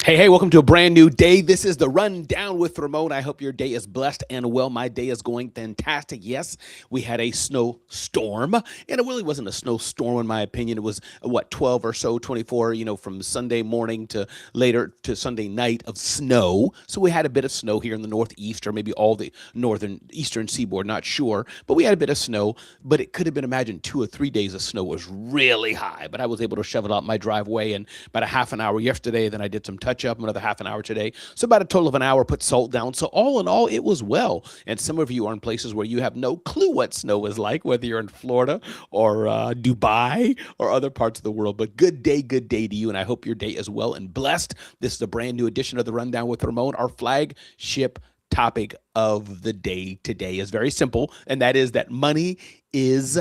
Hey, welcome to a brand new day. This is the Rundown with Ramon. I hope your day is blessed and well. My day is going fantastic. Yes, we had a snowstorm, and it really wasn't a snowstorm in my opinion. It was, 12 or so, 24, from Sunday morning to later to Sunday night of snow. So we had a bit of snow here in the Northeast, or maybe all the northern eastern seaboard, not sure. But we had a bit of snow, but it could have been, imagine, 2 or 3 days of snow was really high. But I was able to shovel out my driveway in about a half an hour yesterday. Then I did some touch up, another half an hour today. So about a total of an hour, put salt down. So all in all, it was well. And some of you are in places where you have no clue what snow is like, whether you're in Florida or Dubai or other parts of the world. But good day to you. And I hope your day is well and blessed. This is a brand new edition of the Rundown with Ramon. Our flagship topic of the day today is very simple, and that is that money is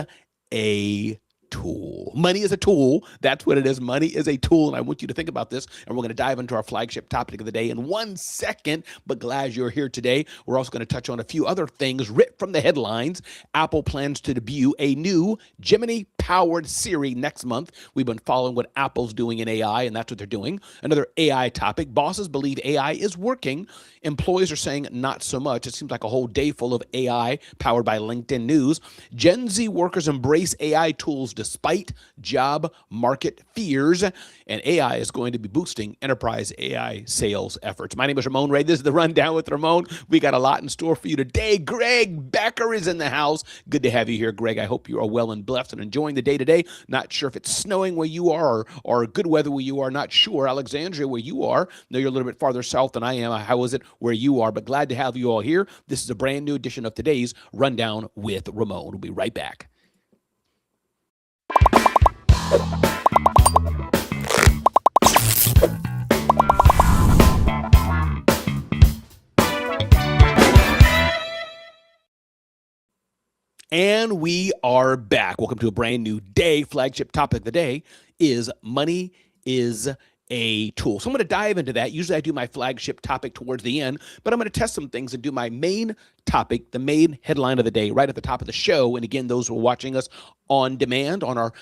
a tool. Money is a tool. That's what it is. Money is a tool. And I want you to think about this. And we're going to dive into our flagship topic of the day in 1 second. But glad you're here today. We're also going to touch on a few other things ripped from the headlines. Apple plans to debut a new Gemini-powered Siri next month. We've been following what Apple's doing in AI, and that's what they're doing. Another AI topic. Bosses believe AI is working. Employees are saying not so much. It seems like a whole day full of AI powered by LinkedIn News. Gen Z workers embrace AI tools despite job market fears, and AI is going to be boosting enterprise AI sales efforts. My name is Ramon Ray. This is the Rundown with Ramon. We got a lot in store for you today. Greg Becker is in the house. Good to have you here, Greg. I hope you are well and blessed and enjoying the day today. Not sure if it's snowing where you are or good weather where you are. Not sure. Alexandria, where you are. I know you're a little bit farther south than I am. How is it where you are? But glad to have you all here. This is a brand new edition of today's Rundown with Ramon. We'll be right back. And we are back. Welcome to a brand new day. Flagship topic of the day is money is a tool. So I'm going to dive into that. Usually I do my flagship topic towards the end, but I'm going to test some things and do my main topic, the main headline of the day, right at the top of the show. And again, those who are watching us on demand on our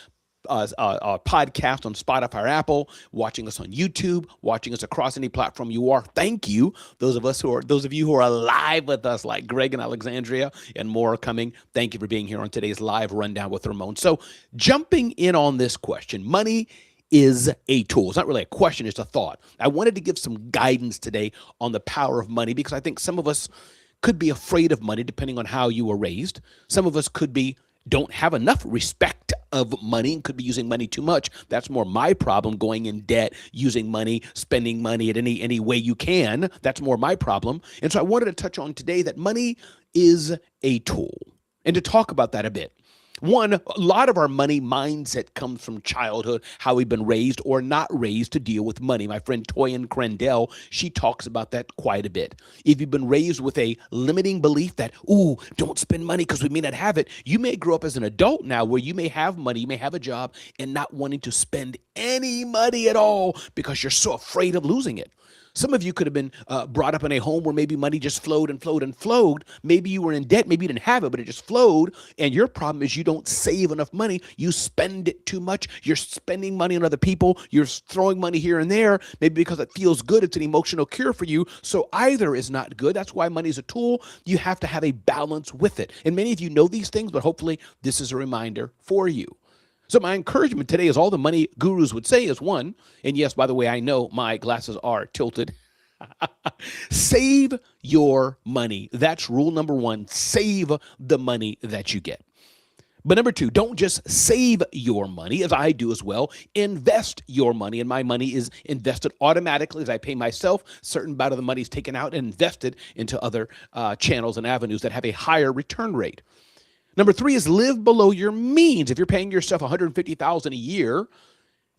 podcast on Spotify or Apple, watching us on YouTube, watching us across any platform you are. Thank you. Those of you who are live with us, like Greg and Alexandria and more are coming. Thank you for being here on today's live Rundown with Ramon. So jumping in on this question, money is a tool. It's not really a question, it's a thought. I wanted to give some guidance today on the power of money because I think some of us could be afraid of money depending on how you were raised. Some of us don't have enough respect of money and could be using money too much. That's more my problem, going in debt, using money, spending money at any way you can. That's more my problem. And so I wanted to touch on today that money is a tool and to talk about that a bit. One, a lot of our money mindset comes from childhood, how we've been raised or not raised to deal with money. My friend Toyin Crandell, she talks about that quite a bit. If you've been raised with a limiting belief that, don't spend money because we may not have it, you may grow up as an adult now where you may have money, you may have a job, and not wanting to spend any money at all because you're so afraid of losing it. Some of you could have been brought up in a home where maybe money just flowed and flowed and flowed. Maybe you were in debt. Maybe you didn't have it, but it just flowed. And your problem is you don't save enough money. You spend it too much. You're spending money on other people. You're throwing money here and there, maybe because it feels good. It's an emotional cure for you. So either is not good. That's why money is a tool. You have to have a balance with it. And many of you know these things, but hopefully this is a reminder for you. So my encouragement today is all the money gurus would say is one, and yes, by the way, I know my glasses are tilted. Save your money. That's rule number one. Save the money that you get. But number two, don't just save your money, as I do as well. Invest your money, and my money is invested automatically as I pay myself. Certain amount of the money is taken out and invested into other channels and avenues that have a higher return rate. Number three is live below your means. If you're paying yourself $150,000 a year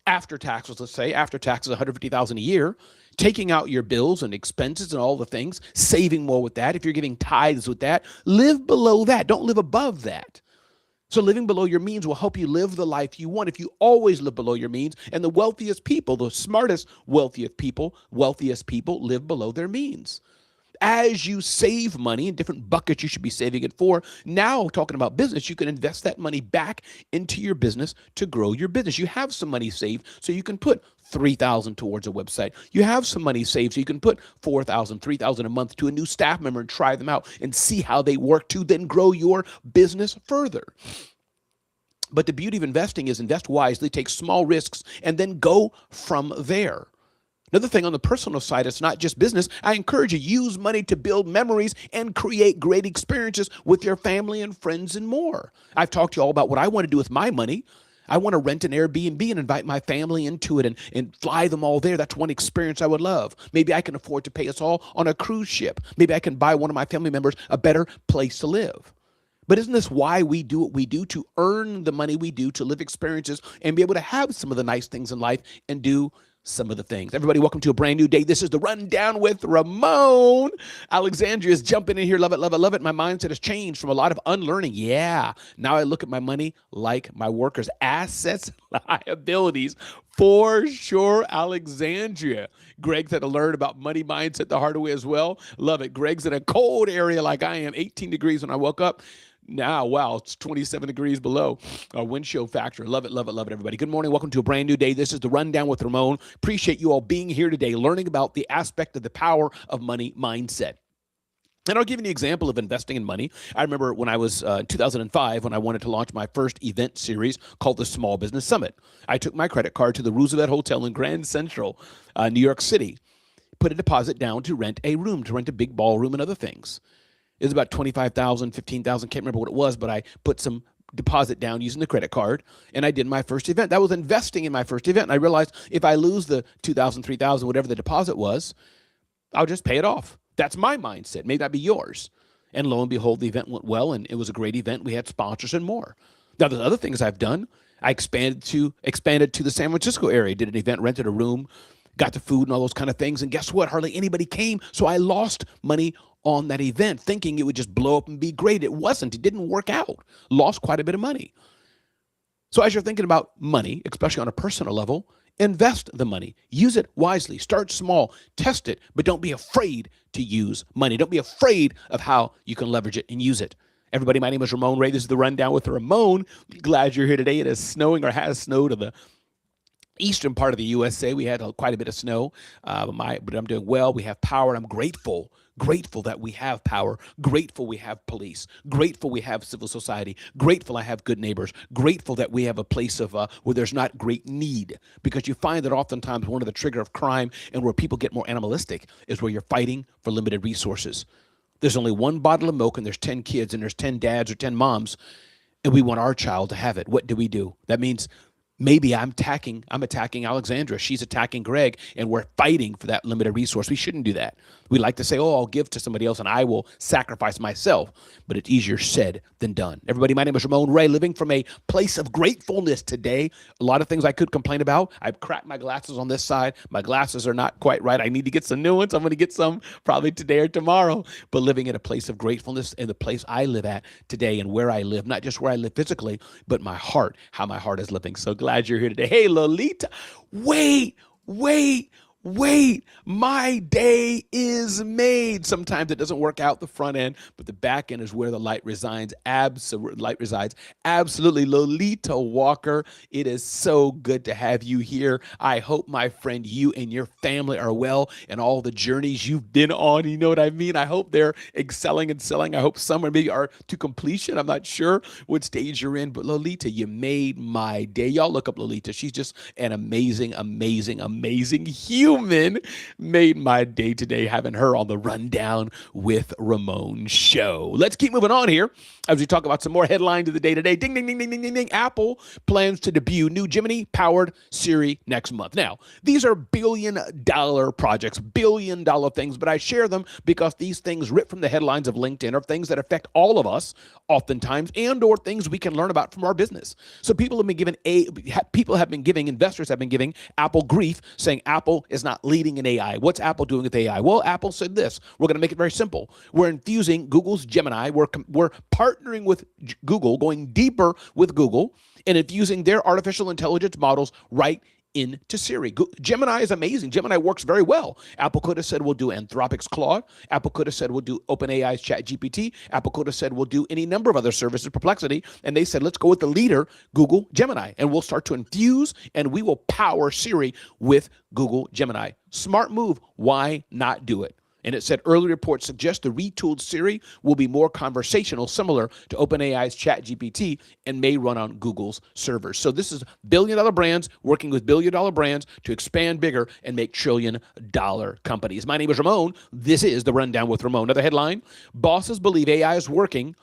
after taxes, let's say after taxes, $150,000 a year, taking out your bills and expenses and all the things, saving more with that. If you're giving tithes with that, live below that. Don't live above that. So living below your means will help you live the life you want if you always live below your means. And the wealthiest people, the smartest, wealthiest people live below their means. As you save money in different buckets you should be saving it for, now talking about business, you can invest that money back into your business to grow your business. You have some money saved, so you can put 3,000 towards a website. You have some money saved, so you can put 4,000, 3,000 a month to a new staff member and try them out and see how they work to then grow your business further. But the beauty of investing is invest wisely, take small risks, and then go from there. Another thing on the personal side, it's not just business. I encourage you, use money to build memories and create great experiences with your family and friends and more. I've talked to you all about what I want to do with my money. I want to rent an Airbnb and invite my family into it and fly them all there. That's one experience I would love. Maybe I can afford to pay us all on a cruise ship. Maybe I can buy one of my family members a better place to live. But isn't this why we do what we do? To earn the money we do, to live experiences and be able to have some of the nice things in life and do some of the things. Everybody, welcome to a brand new day. This is the Rundown with Ramon. Alexandria is jumping in here. Love it, love it, love it. My mindset has changed from a lot of unlearning. Yeah. Now I look at my money like my workers' assets, liabilities, for sure, Alexandria. Greg's had to learn about money mindset the hard way as well. Love it. Greg's in a cold area like I am, 18 degrees when I woke up. Now, wow, it's 27 degrees below our wind chill factor. Love it, love it, love it, everybody. Good morning. Welcome to a brand new day. This is the Rundown with Ramon. Appreciate you all being here today, learning about the aspect of the power of money mindset. And I'll give you an example of investing in money. I remember when I was in 2005, when I wanted to launch my first event series called the Small Business Summit. I took my credit card to the Roosevelt Hotel in Grand Central, New York City, put a deposit down to rent a room, to rent a big ballroom and other things. It was about $25,000, $15,000, can't remember what it was, but I put some deposit down using the credit card, and I did my first event. That was investing in my first event, and I realized if I lose the $2,000, $3,000, whatever the deposit was, I'll just pay it off. That's my mindset. May not be yours. And lo and behold, the event went well, and it was a great event. We had sponsors and more. Now, there's other things I've done. I expanded to the San Francisco area, did an event, rented a room, got the food and all those kind of things, and guess what? Hardly anybody came, so I lost money on that event, thinking it would just blow up and be great. It wasn't. It didn't work out. Lost quite a bit of money. So as you're thinking about money, especially on a personal level, invest the money. Use it wisely. Start small. Test it, but don't be afraid to use money. Don't be afraid of how you can leverage it and use it. Everybody, my name is Ramon Ray. This is the Rundown with Ramon. Glad you're here today. It is snowing, or has snowed, in the eastern part of the USA. We had quite a bit of snow, but I'm doing well. We have power, and I'm grateful that we have power, grateful we have police, grateful we have civil society, grateful I have good neighbors, grateful that we have a place of where there's not great need, because you find that oftentimes one of the trigger of crime and where people get more animalistic is where you're fighting for limited resources. There's only one bottle of milk, and there's 10 kids, and there's 10 dads or 10 moms, and we want our child to have it. What do? That means maybe I'm attacking Alexandra. She's attacking Greg, and we're fighting for that limited resource. We shouldn't do that. We like to say, oh, I'll give to somebody else and I will sacrifice myself. But it's easier said than done. Everybody, my name is Ramon Ray, living from a place of gratefulness today. A lot of things I could complain about. I've cracked my glasses on this side. My glasses are not quite right. I need to get some new ones. I'm going to get some probably today or tomorrow. But living in a place of gratefulness in the place I live at today, and where I live, not just where I live physically, but my heart, how my heart is living. So glad you're here today. Hey, Lolita, wait. My day is made. Sometimes it doesn't work out the front end, but the back end is where the light resides. Absolutely. Lolita Walker, it is so good to have you here. I hope, my friend, you and your family are well, and all the journeys you've been on, you know what I mean? I hope they're excelling and selling. I hope some maybe are to completion. I'm not sure what stage you're in, but Lolita, you made my day. Y'all look up Lolita. She's just an amazing human. Made my day today having her on the Rundown with Ramon show. Let's keep moving on here as we talk about some more headlines of the day today. Ding, ding, ding, ding, ding, ding, ding. Apple plans to debut new Gemini-powered Siri next month. Now, these are billion-dollar projects, billion-dollar things, but I share them because these things ripped from the headlines of LinkedIn are things that affect all of us oftentimes, and or things we can learn about from our business. So investors have been giving Apple grief, saying Apple is not leading in AI. What's Apple doing with AI? Well, Apple said this. We're going to make it very simple. We're infusing Google's Gemini. We're partnering with Google, going deeper with Google, and infusing their artificial intelligence models right into Siri. Gemini is amazing. Gemini works very well. Apple could have said we'll do Anthropic's Claude. Apple could have said we'll do OpenAI's ChatGPT. Apple could have said we'll do any number of other services, Perplexity. And they said, let's go with the leader, Google Gemini. And we'll start to infuse and we will power Siri with Google Gemini. Smart move. Why not do it? And it said early reports suggest the retooled Siri will be more conversational, similar to OpenAI's ChatGPT, and may run on Google's servers. So this is billion-dollar brands working with billion-dollar brands to expand bigger and make trillion-dollar companies. My name is Ramon. This is The Rundown with Ramon. Another headline, bosses believe AI is working,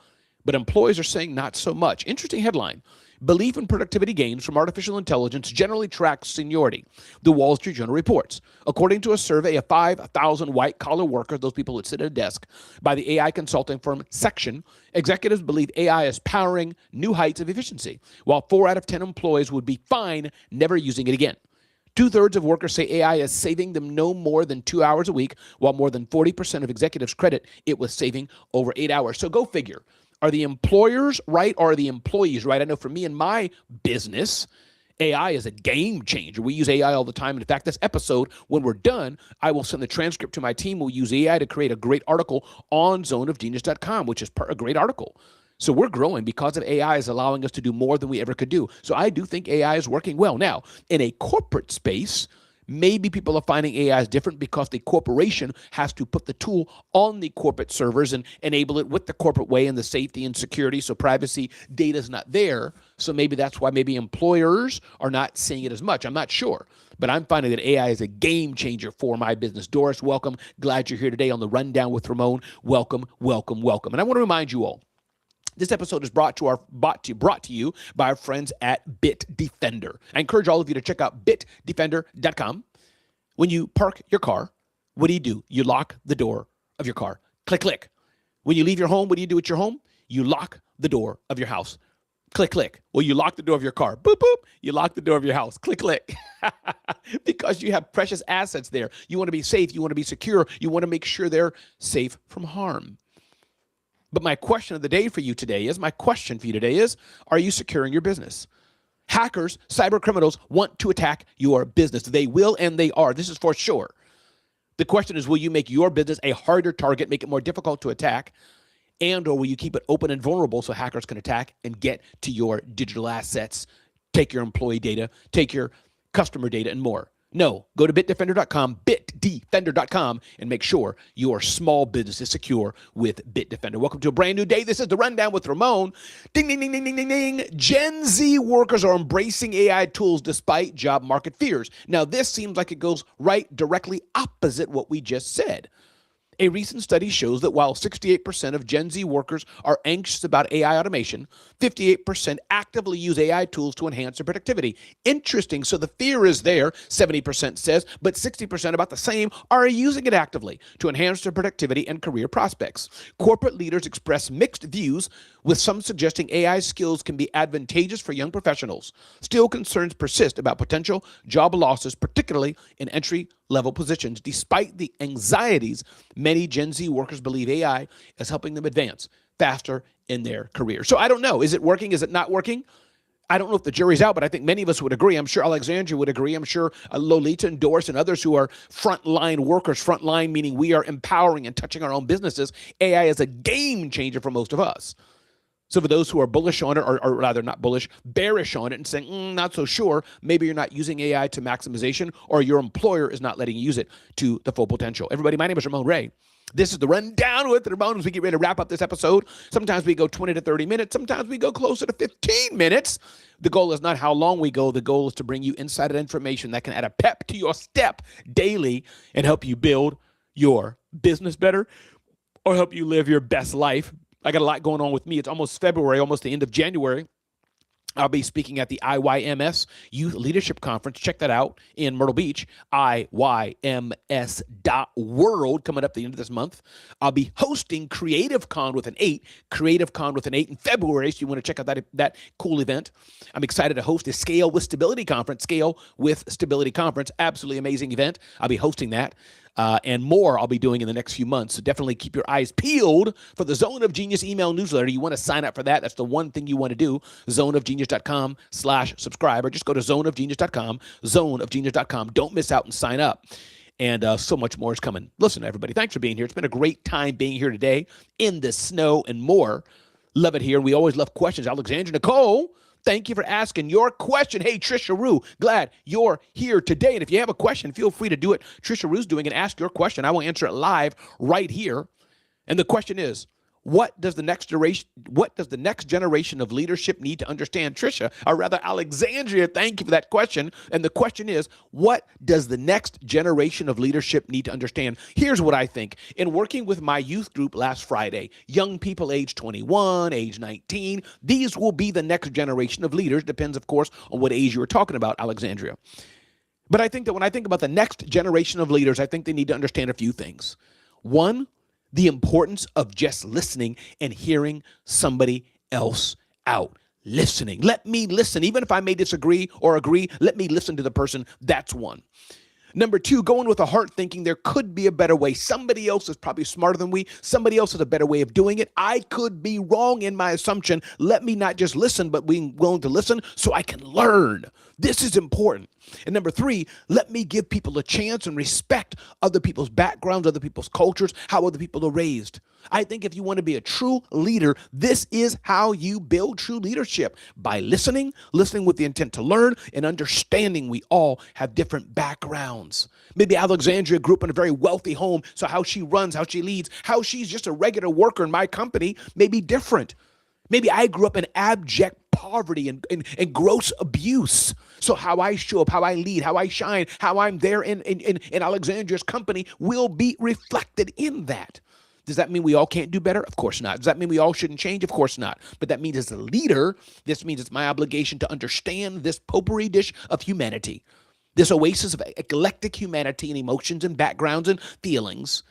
but employees are saying not so much. Interesting headline. Belief in productivity gains from artificial intelligence generally tracks seniority, the Wall Street Journal reports. According to a survey of 5,000 white-collar workers, those people that sit at a desk, by the AI consulting firm Section, executives believe AI is powering new heights of efficiency, while 4 out of 10 employees would be fine never using it again. 2/3 of workers say AI is saving them no more than 2 hours a week, while more than 40% of executives credit it with saving over 8 hours. So go figure. Are the employers right or are the employees right? I know for me and my business, AI is a game changer. We use AI all the time. In fact, this episode, when we're done, I will send the transcript to my team. We'll use AI to create a great article on zoneofgenius.com, which is a great article. So we're growing because of AI is allowing us to do more than we ever could do. So I do think AI is working well. Now, in a corporate space, maybe people are finding AI is different because the corporation has to put the tool on the corporate servers and enable it with the corporate way and the safety and security, so privacy data is not there. So maybe that's why maybe employers are not seeing it as much. I'm not sure. But I'm finding that AI is a game changer for my business. Doris, welcome. Glad you're here today on The Rundown with Ramon. Welcome, welcome, welcome. And I want to remind you all, this episode is brought to you by our friends at Bitdefender. I encourage all of you to check out bitdefender.com. When you park your car, what do? You lock the door of your car. Click, click. When you leave your home, what do you do at your home? You lock the door of your house. Click, click. Well, you lock the door of your car. Boop, boop. You lock the door of your house. Click, click. Because you have precious assets there. You want to be safe. You want to be secure. You want to make sure they're safe from harm. But my question for you today is, are you securing your business? Hackers, cyber criminals want to attack your business. They will and they are. This is for sure. The question is, will you make your business a harder target, make it more difficult to attack, and or will you keep it open and vulnerable so hackers can attack and get to your digital assets, take your employee data, take your customer data, and more? No, go to bitdefender.com, and make sure your small business is secure with Bitdefender. Welcome to a brand new day. This is The Rundown with Ramon. Ding, ding, ding, ding, ding, ding, ding. Gen Z workers are embracing AI tools despite job market fears. Now, this seems like it goes directly opposite what we just said. A recent study shows that while 68% of Gen Z workers are anxious about AI automation, 58% actively use AI tools to enhance their productivity. Interesting. So the fear is there, 70% says, but 60%, about the same, are using it actively to enhance their productivity and career prospects. Corporate leaders express mixed views, with some suggesting AI skills can be advantageous for young professionals. Still, concerns persist about potential job losses, particularly in entry-level positions. Despite the anxieties, many Gen Z workers believe AI is helping them advance faster in their career. So I don't know. Is it working? Is it not working? I don't know if the jury's out, but I think many of us would agree. I'm sure Alexandria would agree. I'm sure Lolita and Doris and others who are frontline workers, frontline meaning we are empowering and touching our own businesses. AI is a game changer for most of us. So for those who are bullish on it, or rather not bullish, bearish on it and saying, not so sure, maybe you're not using AI to maximization, or your employer is not letting you use it to the full potential. Everybody, my name is Ramon Ray. This is The Rundown with Ramon as we get ready to wrap up this episode. Sometimes we go 20 to 30 minutes. Sometimes we go closer to 15 minutes. The goal is not how long we go. The goal is to bring you insider information that can add a pep to your step daily and help you build your business better or help you live your best life. I got a lot going on with me. It's almost February, almost the end of January. I'll be speaking at the IYMS Youth Leadership Conference. Check that out in Myrtle Beach, IYMS.world, coming up the end of this month. I'll be hosting CreativeCon with an 8 in February, so you want to check out that cool event. I'm excited to host the Scale with Stability Conference, absolutely amazing event. I'll be hosting that. and more I'll be doing in the next few months. So definitely keep your eyes peeled for the Zone of Genius email newsletter. You want to sign up for that. That's the one thing you want to do. zoneofgenius.com/subscribe, or just go to zoneofgenius.com, zoneofgenius.com. Don't miss out and sign up. And so much more is coming. Listen, everybody, thanks for being here. It's been a great time being here today in the snow and more. Love it here. We always love questions. Alexandra Nicole, thank you for asking your question. Hey, Trisha Rue, glad you're here today. And if you have a question, feel free to do it. Trisha Rue's doing and ask your question. I will answer it live right here. And the question is, what does the next generation of leadership need to understand? Trisha, or rather Alexandria, thank you for that question. And the question is, what does the next generation of leadership need to understand? Here's what I think. In working with my youth group last Friday, young people age 21, age 19, these will be the next generation of leaders. Depends, of course, on what age you were talking about, Alexandria. But I think that when I think about the next generation of leaders, I think they need to understand a few things. One, the importance of just listening and hearing somebody else out. Listening. Let me listen. Even if I may disagree or agree, let me listen to the person. That's one. Number two, going with a heart, thinking there could be a better way. Somebody else is probably smarter than we. Somebody else has a better way of doing it. I could be wrong in my assumption. Let me not just listen, but be willing to listen so I can learn. This is important. And number three, let me give people a chance and respect other people's backgrounds, other people's cultures, how other people are raised. I think if you want to be a true leader, this is how you build true leadership, by listening with the intent to learn and understanding we all have different backgrounds. Maybe Alexandria grew up in a very wealthy home, so how she runs, how she leads, how she's just a regular worker in my company may be different. Maybe I grew up in abject poverty and gross abuse. So how I show up, how I lead, how I shine, how I'm there in Alexandria's company will be reflected in that. Does that mean we all can't do better? Of course not. Does that mean we all shouldn't change? Of course not. But that means as a leader, this means it's my obligation to understand this potpourri dish of humanity, this oasis of eclectic humanity and emotions and backgrounds and feelings.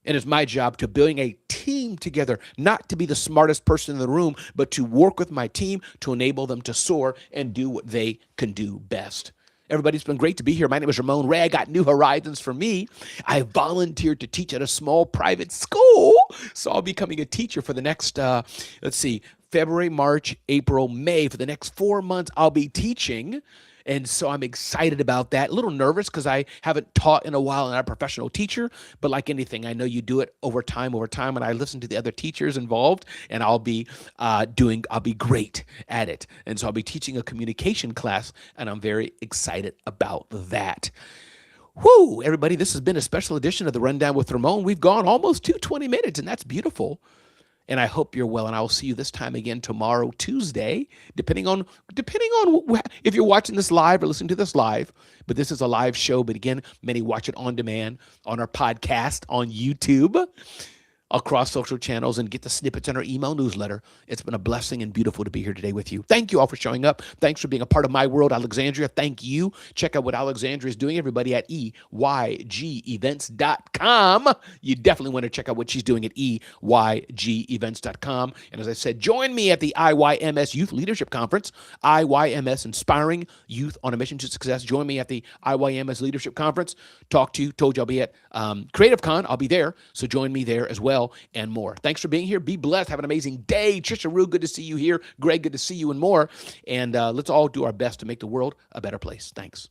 And it's my job to building a team together, not to be the smartest person in the room, but to work with my team to enable them to soar and do what they can do best. Everybody, it's been great to be here. My name is Ramon Ray. I got new horizons for me. I volunteered to teach at a small private school. So I'll be becoming a teacher for the next, February, March, April, May. For the next 4 months, I'll be teaching. And so I'm excited about that. A little nervous because I haven't taught in a while and I'm a professional teacher. But like anything, I know you do it over time. And I listen to the other teachers involved, and I'll be great at it. And so I'll be teaching a communication class, and I'm very excited about that. Whoo, everybody, this has been a special edition of the Rundown with Ramon. We've gone almost 220 minutes, and that's beautiful. And I hope you're well, and I will see you this time again tomorrow, Tuesday, depending on if you're watching this live or listening to this live. But this is a live show. But again, many watch it on demand on our podcast on YouTube, across social channels, and get the snippets in our email newsletter. It's been a blessing and beautiful to be here today with you. Thank you all for showing up. Thanks for being a part of my world, Alexandria. Thank you. Check out what Alexandria is doing, everybody, at EYGEvents.com. You definitely want to check out what she's doing at EYGEvents.com. And as I said, join me at the IYMS Youth Leadership Conference, IYMS Inspiring Youth on a Mission to Success. Join me at the IYMS Leadership Conference. Told you I'll be at Creative Con. I'll be there. So join me there as well, and more. Thanks for being here. Be blessed. Have an amazing day. Trisha Rue, good to see you here. Greg, good to see you, and more. And let's all do our best to make the world a better place. Thanks.